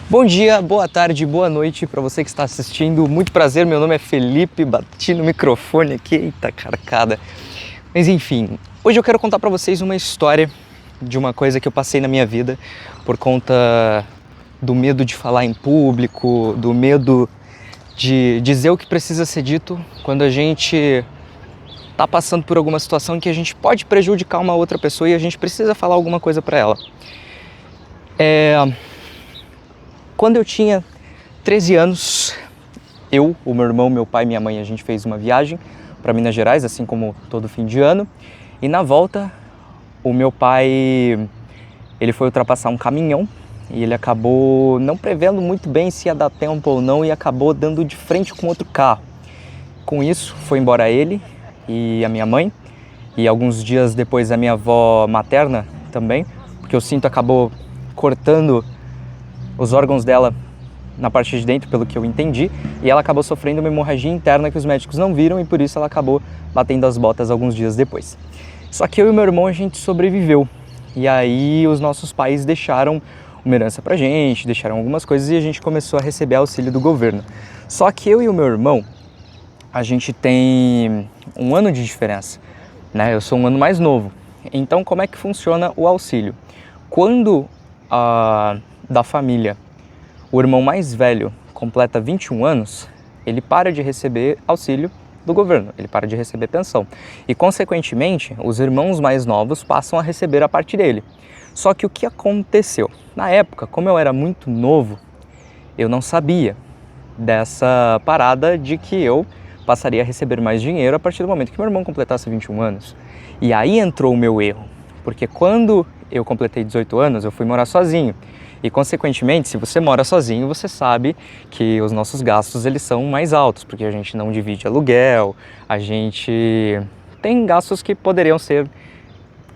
Bom dia, boa tarde, boa noite para você que está assistindo. Muito prazer, meu nome é Felipe, bati no microfone aqui, eita carcada. Mas enfim, hoje eu quero contar para vocês uma história de uma coisa que eu passei na minha vida por conta do medo de falar em público, do medo de dizer o que precisa ser dito quando a gente está passando por alguma situação em que a gente pode prejudicar uma outra pessoa e a gente precisa falar alguma coisa para ela. Quando eu tinha 13 anos, eu, o meu irmão, meu pai e minha mãe, a gente fez uma viagem para Minas Gerais, assim como todo fim de ano. E na volta, o meu pai, ele foi ultrapassar um caminhão e ele acabou não prevendo muito bem se ia dar tempo ou não e acabou dando de frente com outro carro. Com isso, foi embora ele e a minha mãe e alguns dias depois a minha avó materna também, porque o cinto acabou cortando os órgãos dela na parte de dentro, pelo que eu entendi, e ela acabou sofrendo uma hemorragia interna que os médicos não viram e por isso ela acabou batendo as botas alguns dias depois. Só que eu e meu irmão, a gente sobreviveu, e aí os nossos pais deixaram uma herança pra gente, deixaram algumas coisas e a gente começou a receber auxílio do governo. Só que eu e o meu irmão, a gente tem um ano de diferença, né? Eu sou um ano mais novo. Então como é que funciona o auxílio? Quando da família, o irmão mais velho completa 21 anos, ele para de receber auxílio do governo, ele para de receber pensão. E, consequentemente, os irmãos mais novos passam a receber a parte dele. Só que o que aconteceu? Na época, como eu era muito novo, eu não sabia dessa parada de que eu passaria a receber mais dinheiro a partir do momento que meu irmão completasse 21 anos. E aí entrou o meu erro, porque quando eu completei 18 anos, eu fui morar sozinho. E, consequentemente, se você mora sozinho, você sabe que os nossos gastos eles são mais altos, porque a gente não divide aluguel, a gente tem gastos que poderiam ser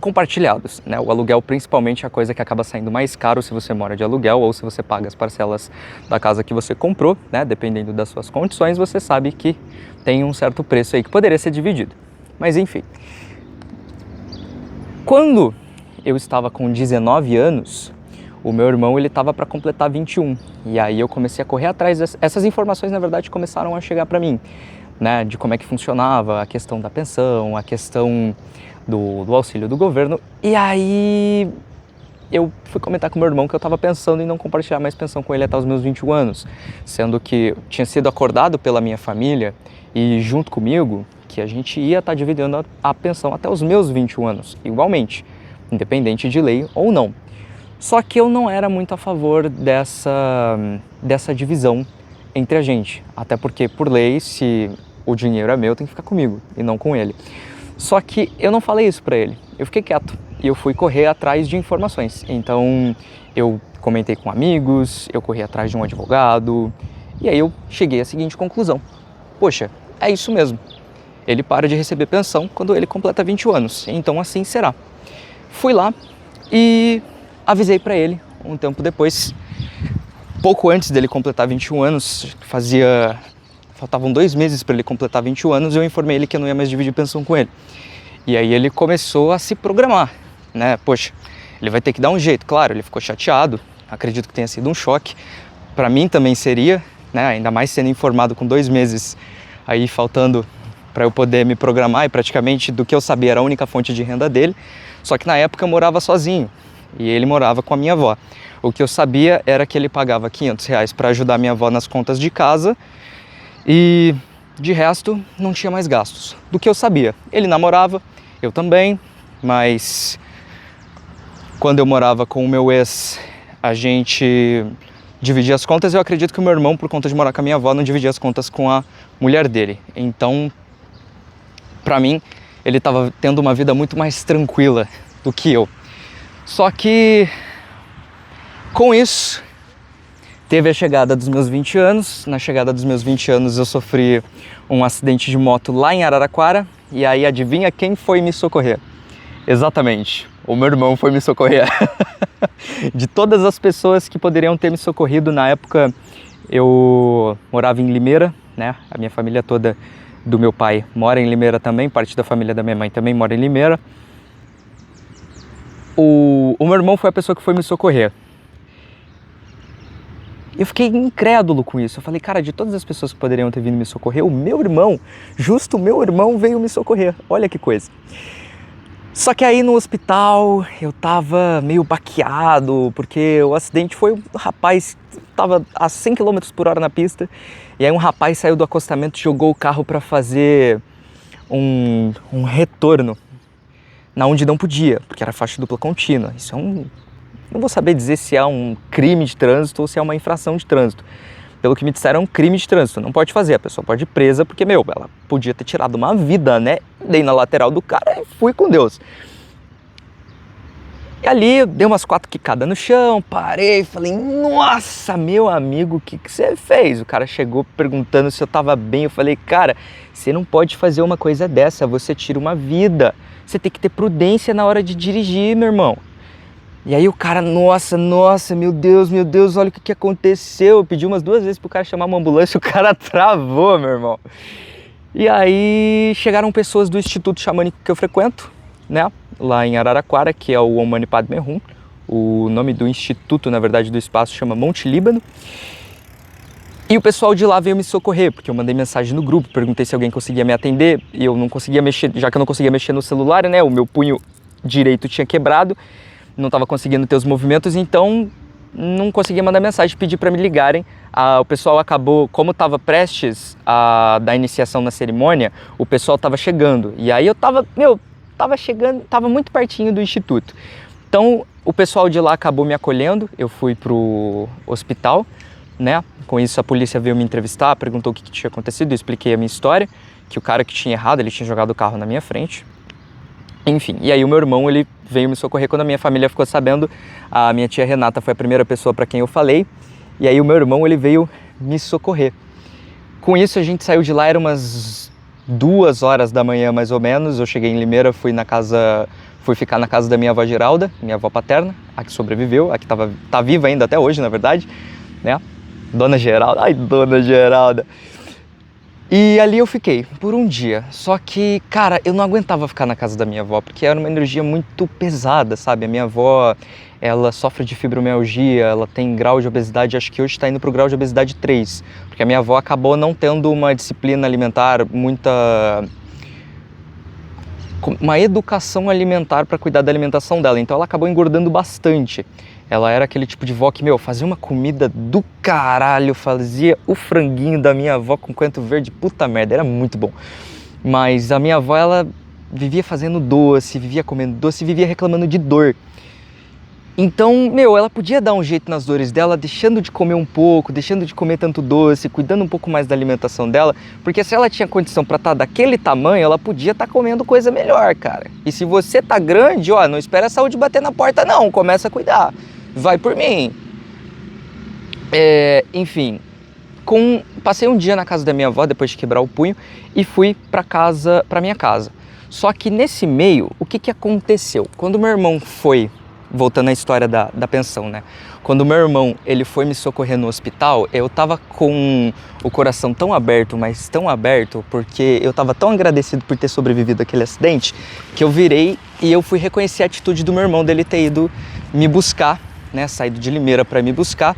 compartilhados, né? O aluguel, principalmente, é a coisa que acaba saindo mais caro se você mora de aluguel ou se você paga as parcelas da casa que você comprou, né? Dependendo das suas condições, você sabe que tem um certo preço aí que poderia ser dividido. Mas, enfim. Quando eu estava com 19 anos, o meu irmão ele estava para completar 21 e aí eu comecei a correr atrás essas informações, na verdade, começaram a chegar para mim, né, de como é que funcionava a questão da pensão, a questão do auxílio do governo. E aí eu fui comentar com meu irmão que eu estava pensando em não compartilhar mais pensão com ele até os meus 21 anos, sendo que tinha sido acordado pela minha família e junto comigo que a gente ia estar dividindo a pensão até os meus 21 anos, igualmente, independente de lei ou não. Só que eu não era muito a favor dessa divisão entre a gente, até porque, por lei, se o dinheiro é meu, tem que ficar comigo e não com ele. Só que eu não falei isso pra ele, eu fiquei quieto e eu fui correr atrás de informações. Então eu comentei com amigos, eu corri atrás de um advogado e aí eu cheguei à seguinte conclusão: poxa, é isso mesmo, ele para de receber pensão quando ele completa 21 anos, então assim será. Fui lá e avisei para ele um tempo depois, pouco antes dele completar 21 anos, faltavam 2 meses para ele completar 21 anos, eu informei ele que eu não ia mais dividir pensão com ele. E aí ele começou a se programar, né? Poxa, ele vai ter que dar um jeito. Claro, ele ficou chateado, acredito que tenha sido um choque. Para mim também seria, né? Ainda mais sendo informado com 2 meses aí faltando para eu poder me programar, e praticamente do que eu sabia era a única fonte de renda dele. Só que na época eu morava sozinho e ele morava com a minha avó. O que eu sabia era que ele pagava R$500 para ajudar a minha avó nas contas de casa e de resto não tinha mais gastos. Do que eu sabia, ele namorava, eu também, mas quando eu morava com o meu ex, a gente dividia as contas. Eu acredito que o meu irmão, por conta de morar com a minha avó, não dividia as contas com a mulher dele. Então, pra mim, ele estava tendo uma vida muito mais tranquila do que eu. Só que, com isso, teve a chegada dos meus 20 anos. Na chegada dos meus 20 anos, eu sofri um acidente de moto lá em Araraquara. E aí, adivinha quem foi me socorrer? Exatamente, o meu irmão foi me socorrer. De todas as pessoas que poderiam ter me socorrido na época, eu morava em Limeira, né? A minha família toda do meu pai mora em Limeira também, parte da família da minha mãe também mora em Limeira. O meu irmão foi a pessoa que foi me socorrer. Eu fiquei incrédulo com isso. Eu falei, cara, de todas as pessoas que poderiam ter vindo me socorrer, o meu irmão, justo o meu irmão veio me socorrer. Olha que coisa. Só que aí no hospital eu tava meio baqueado, porque o acidente foi um rapaz, tava a 100 km por hora na pista, e aí um rapaz saiu do acostamento e jogou o carro para fazer um retorno na onde não podia, porque era faixa dupla contínua. Isso é não vou saber dizer se é um crime de trânsito ou se é uma infração de trânsito. Pelo que me disseram, é um crime de trânsito, não pode fazer, a pessoa pode ir presa, porque, ela podia ter tirado uma vida, né? Dei na lateral do cara e fui com Deus. E ali, eu dei umas 4 quicadas no chão, parei, falei, nossa, meu amigo, o que você fez? O cara chegou perguntando se eu tava bem, eu falei, cara, você não pode fazer uma coisa dessa, você tira uma vida, você tem que ter prudência na hora de dirigir, meu irmão. E aí o cara, nossa, meu Deus, olha o que aconteceu. Eu pedi umas 2 vezes pro cara chamar uma ambulância, o cara travou, meu irmão. E aí chegaram pessoas do Instituto Xamânico que eu frequento, né, lá em Araraquara, que é o Om Mani Padme Hum. O nome do instituto, na verdade, do espaço chama Monte Líbano. E o pessoal de lá veio me socorrer, porque eu mandei mensagem no grupo, perguntei se alguém conseguia me atender, e eu não conseguia mexer, já que eu não conseguia mexer no celular, né, o meu punho direito tinha quebrado, não estava conseguindo ter os movimentos, então não conseguia mandar mensagem, pedir para me ligarem. O pessoal acabou, como estava prestes a dar iniciação na cerimônia, o pessoal estava chegando. E aí eu estava chegando, estava muito pertinho do instituto. Então o pessoal de lá acabou me acolhendo, eu fui pro hospital, né? Com isso a polícia veio me entrevistar, perguntou o que tinha acontecido, eu expliquei a minha história, que o cara que tinha errado, ele tinha jogado o carro na minha frente. Enfim, e aí o meu irmão, ele veio me socorrer quando a minha família ficou sabendo. A minha tia Renata foi a primeira pessoa para quem eu falei, e aí o meu irmão, ele veio me socorrer. Com isso a gente saiu de lá, era umas 2 horas da manhã mais ou menos. Eu cheguei em Limeira, fui ficar na casa da minha avó Geralda, minha avó paterna, a que sobreviveu, a que tá viva ainda até hoje, na verdade, né? Dona Geralda, ai, Dona Geralda. E ali eu fiquei por um dia, só que, cara, eu não aguentava ficar na casa da minha avó, porque era uma energia muito pesada, sabe? A minha avó, ela sofre de fibromialgia, ela tem grau de obesidade, acho que hoje está indo para o grau de obesidade 3, porque a minha avó acabou não tendo uma disciplina alimentar, uma educação alimentar para cuidar da alimentação dela, então ela acabou engordando bastante. Ela era aquele tipo de vó que, fazia uma comida do caralho, fazia o franguinho da minha avó com coentro verde, puta merda, era muito bom. Mas a minha avó, ela vivia fazendo doce, vivia comendo doce, vivia reclamando de dor. Então, ela podia dar um jeito nas dores dela, deixando de comer um pouco, deixando de comer tanto doce, cuidando um pouco mais da alimentação dela, porque se ela tinha condição para estar daquele tamanho, ela podia estar comendo coisa melhor, cara. E se você tá grande, não espera a saúde bater na porta não, começa a cuidar. Vai por mim. Enfim, passei um dia na casa da minha avó depois de quebrar o punho e fui para minha casa. Só que nesse meio, o que aconteceu? Quando meu irmão foi, voltando à história da pensão, né? Quando meu irmão, ele foi me socorrer no hospital, eu tava com o coração tão aberto, mas tão aberto, porque eu tava tão agradecido por ter sobrevivido àquele acidente, que eu virei e eu fui reconhecer a atitude do meu irmão dele ter ido me buscar, né, saído de Limeira para me buscar.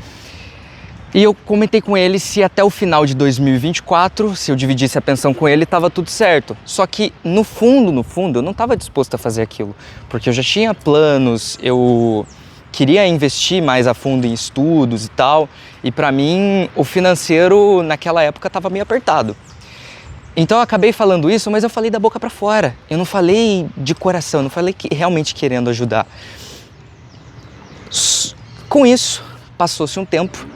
E eu comentei com ele se até o final de 2024, se eu dividisse a pensão com ele, estava tudo certo. Só que no fundo, eu não estava disposto a fazer aquilo, porque eu já tinha planos, eu queria investir mais a fundo em estudos e tal, e para mim o financeiro naquela época estava meio apertado. Então eu acabei falando isso, mas eu falei da boca para fora, eu não falei de coração, eu não falei realmente querendo ajudar. Com isso, passou-se um tempo,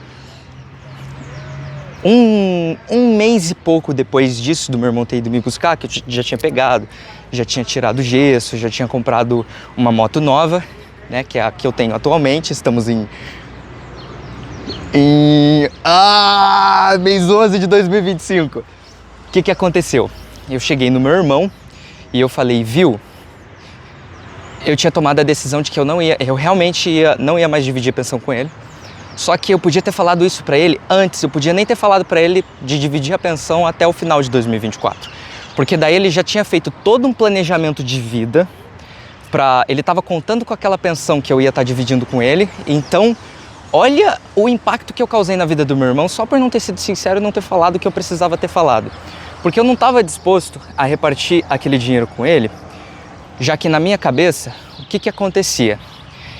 um mês e pouco depois disso, do meu irmão ter ido me buscar, que eu já tinha pegado, já tinha tirado gesso, já tinha comprado uma moto nova, né, que é a que eu tenho atualmente. Estamos em mês 11 de 2025. O que aconteceu? Eu cheguei no meu irmão e eu falei, viu? Eu tinha tomado a decisão de que eu realmente não ia mais dividir a pensão com ele. Só que eu podia ter falado isso pra ele antes, eu podia nem ter falado pra ele de dividir a pensão até o final de 2024. Porque daí ele já tinha feito todo um planejamento de vida, ele estava contando com aquela pensão que eu ia estar dividindo com ele. Então, olha o impacto que eu causei na vida do meu irmão só por não ter sido sincero e não ter falado o que eu precisava ter falado. Porque eu não estava disposto a repartir aquele dinheiro com ele, já que na minha cabeça, o que acontecia?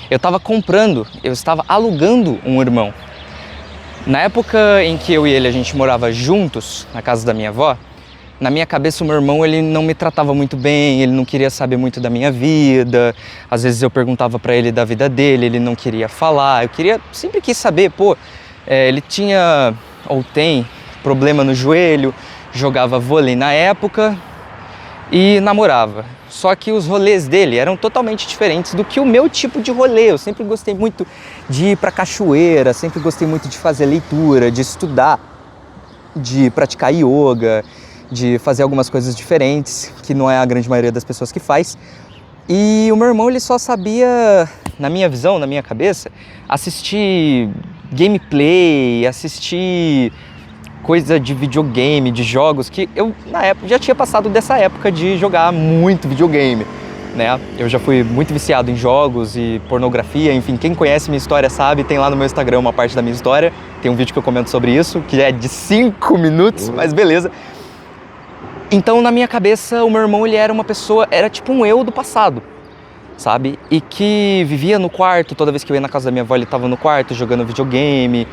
Eu estava alugando um irmão. Na época em que eu e ele a gente morava juntos, na casa da minha avó, na minha cabeça o meu irmão ele não me tratava muito bem, ele não queria saber muito da minha vida. Às vezes eu perguntava pra ele da vida dele, ele não queria falar. Sempre quis saber, ele tinha ou tem problema no joelho, jogava vôlei na época e namorava. Só que os rolês dele eram totalmente diferentes do que o meu tipo de rolê. Eu sempre gostei muito de ir pra cachoeira, sempre gostei muito de fazer leitura, de estudar, de praticar yoga, de fazer algumas coisas diferentes, que não é a grande maioria das pessoas que faz. E o meu irmão, ele só sabia, na minha visão, na minha cabeça, assistir gameplay, assistir coisa de videogame, de jogos, que eu, na época, já tinha passado dessa época de jogar muito videogame, né? Eu já fui muito viciado em jogos e pornografia, enfim, quem conhece minha história sabe, tem lá no meu Instagram uma parte da minha história, tem um vídeo que eu comento sobre isso, que é de 5 minutos, mas beleza. Então, na minha cabeça, o meu irmão, ele era tipo um eu do passado, sabe? E que vivia no quarto, toda vez que eu ia na casa da minha avó, ele estava no quarto jogando videogame,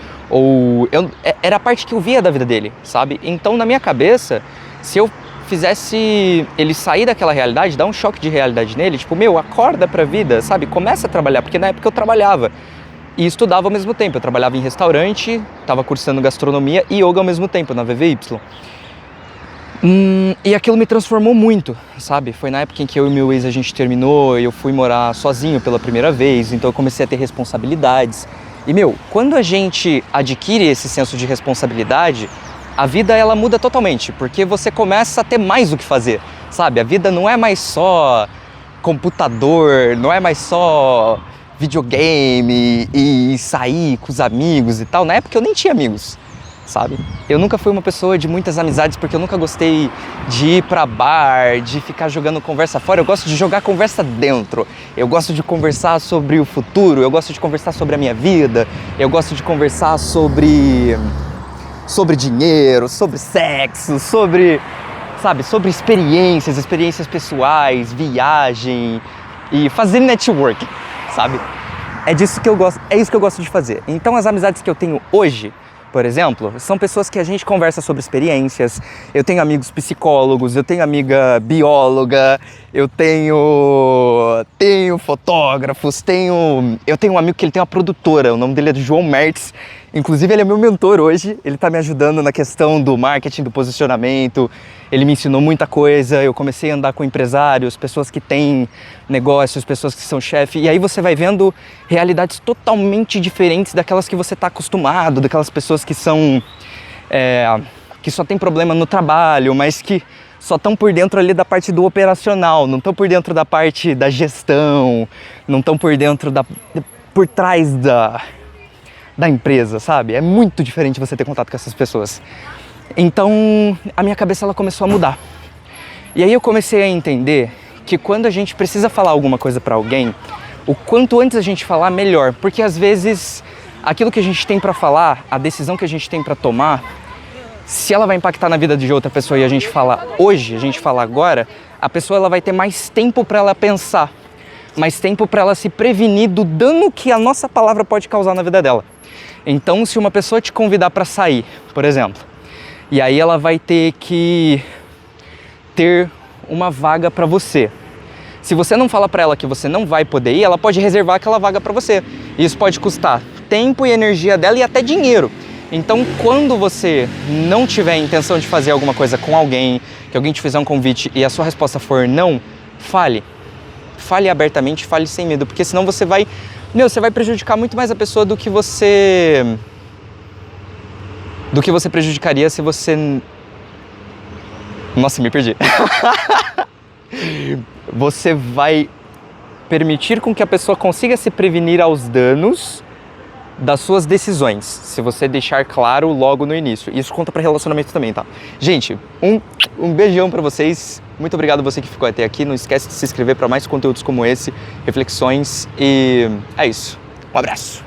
era a parte que eu via da vida dele, sabe? Então, na minha cabeça, se eu fizesse ele sair daquela realidade, dar um choque de realidade nele, tipo, acorda pra vida, sabe? Começa a trabalhar, porque na época eu trabalhava e estudava ao mesmo tempo. Eu trabalhava em restaurante, estava cursando gastronomia e yoga ao mesmo tempo, na VVY. E aquilo me transformou muito, sabe? Foi na época em que eu e meu ex a gente terminou, eu fui morar sozinho pela primeira vez, então eu comecei a ter responsabilidades. E quando a gente adquire esse senso de responsabilidade, a vida ela muda totalmente, porque você começa a ter mais o que fazer, sabe? A vida não é mais só computador, não é mais só videogame e sair com os amigos e tal. Na época eu nem tinha amigos, sabe? Eu nunca fui uma pessoa de muitas amizades porque eu nunca gostei de ir pra bar, de ficar jogando conversa fora. Eu gosto de jogar conversa dentro. Eu gosto de conversar sobre o futuro, eu gosto de conversar sobre a minha vida, eu gosto de conversar sobre dinheiro, sobre sexo, sobre experiências pessoais, viagem e fazer network, sabe? É isso que eu gosto de fazer. Então as amizades que eu tenho hoje, por exemplo, são pessoas que a gente conversa sobre experiências. Eu tenho amigos psicólogos, eu tenho amiga bióloga, eu tenho fotógrafos, eu tenho um amigo que ele tem uma produtora, o nome dele é João Mertz. Inclusive ele é meu mentor hoje, ele está me ajudando na questão do marketing, do posicionamento, ele me ensinou muita coisa, eu comecei a andar com empresários, pessoas que têm negócios, pessoas que são chefe, e aí você vai vendo realidades totalmente diferentes daquelas que você está acostumado, daquelas pessoas que que só tem problema no trabalho, mas que só estão por dentro ali da parte do operacional, não estão por dentro da parte da gestão, não estão por dentro por trás da empresa, sabe? É muito diferente você ter contato com essas pessoas. Então, a minha cabeça ela começou a mudar. E aí eu comecei a entender que quando a gente precisa falar alguma coisa pra alguém, o quanto antes a gente falar, melhor. Porque às vezes, aquilo que a gente tem pra falar, a decisão que a gente tem pra tomar, se ela vai impactar na vida de outra pessoa e a gente fala hoje, a gente fala agora, a pessoa ela vai ter mais tempo pra ela pensar, mais tempo pra ela se prevenir do dano que a nossa palavra pode causar na vida dela. Então, se uma pessoa te convidar para sair, por exemplo, e aí ela vai ter que ter uma vaga para você. Se você não fala para ela que você não vai poder ir, ela pode reservar aquela vaga para você. Isso pode custar tempo e energia dela e até dinheiro. Então, quando você não tiver a intenção de fazer alguma coisa com alguém, que alguém te fizer um convite e a sua resposta for não, fale. Fale abertamente, fale sem medo, porque senão você vai prejudicar muito mais a pessoa do que você prejudicaria se você... Nossa, me perdi. Você vai permitir com que a pessoa consiga se prevenir aos danos das suas decisões, se você deixar claro logo no início. Isso conta para relacionamento também, tá? Gente, um beijão para vocês. Muito obrigado a você que ficou até aqui. Não esquece de se inscrever para mais conteúdos como esse, reflexões, e é isso. Um abraço.